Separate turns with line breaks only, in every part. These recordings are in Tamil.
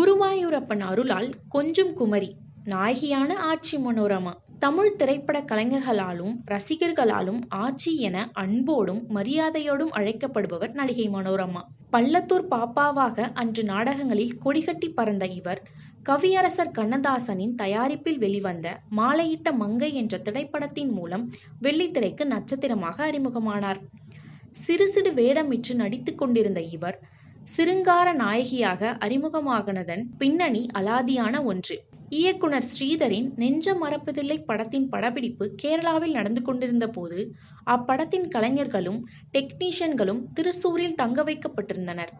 குருவாயூரப்பன் அருளால் கொஞ்சும் குமரி நாயகியான ஆச்சி மனோரமா. தமிழ் திரைப்பட கலைஞர்களாலும் ரசிகர்களாலும் ஆச்சி என அன்போடும் மரியாதையோடும் அழைக்கப்படுபவர் நடிகை மனோரமா. பள்ளத்தூர் பாப்பாவாக அன்று நாடகங்களில் கொடிகட்டி பறந்த இவர் கவியரசர் கண்ணதாசனின் தயாரிப்பில் வெளிவந்த மாலையிட்ட மங்கை என்ற திரைப்படத்தின் மூலம் வெள்ளித்திரைக்கு நட்சத்திரமாக அறிமுகமானார். சிறு சிறு வேடமிட்டு நடித்துக் கொண்டிருந்த இவர் சிருங்கார நாயகியாக அறிமுகமாகனதன் பின்னணி அலாதியான ஒன்று. இயக்குனர் ஸ்ரீதரின் நெஞ்சம் மறப்பதில்லை படத்தின் படப்பிடிப்பு கேரளாவில் நடந்து கொண்டிருந்த போது அப்படத்தின் கலைஞர்களும் டெக்னீஷியன்களும் திருச்சூரில் தங்க வைக்கப்பட்டிருந்தனர்.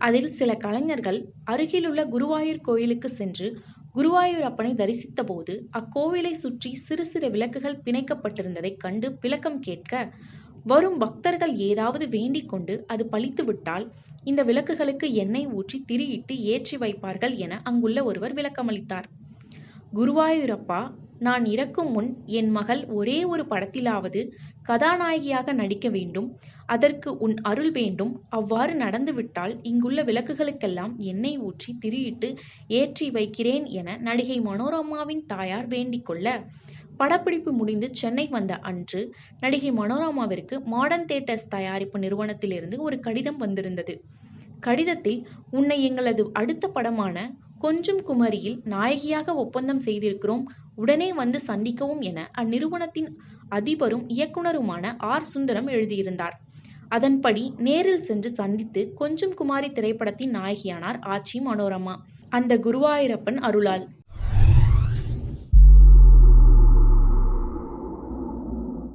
அதில் சில கலைஞர்கள் அருகிலுள்ள குருவாயூர் கோயிலுக்கு சென்று குருவாயூரப்பனை தரிசித்த போது அக்கோவிலை சுற்றி சிறு சிறு விளக்குகள் பிணைக்கப்பட்டிருந்ததை கண்டு விளக்கம் கேட்க, வரும் பக்தர்கள் ஏதாவது வேண்டிக் கொண்டு அது பலித்துவிட்டால் இந்த விளக்குகளுக்கு எண்ணெய் ஊற்றி திரியிட்டு ஏற்றி வைப்பார்கள் என அங்குள்ள ஒருவர் விளக்கமளித்தார். குருவாயூரப்பா, நான் இறக்கும் முன் என் மகள் ஒரே ஒரு படத்திலாவது கதாநாயகியாக நடிக்க வேண்டும். அதற்கு உன் அருள் வேண்டும். அவ்வாறு நடந்துவிட்டால் இங்குள்ள விளக்குகளுக்கெல்லாம் எண்ணெய் ஊற்றி திரியிட்டு ஏற்றி வைக்கிறேன் என நடிகை மனோரமாவின் தாயார் வேண்டிக் கொள்ள, படப்பிடிப்பு முடிந்து சென்னை வந்த அன்று நடிகை மனோரமாவிற்கு மாடர்ன் தியேட்டர்ஸ் தயாரிப்பு நிறுவனத்திலிருந்து ஒரு கடிதம் வந்திருந்தது. கடிதத்தில், உன்னை எங்களது அடுத்த படமான கொஞ்சும் குமரியில் நாயகியாக ஒப்பந்தம் செய்திருக்கிறோம், உடனே வந்து சந்திக்கவும் என அந்நிறுவனத்தின் அதிபரும் இயக்குனருமான ஆர். சுந்தரம் எழுதியிருந்தார். அதன்படி நேரில் சென்று சந்தித்து கொஞ்சும் குமாரி திரைப்படத்தின் நாயகியானார் ஆச்சி மனோரமா. அந்த குருவாயூரப்பன் அருளால்.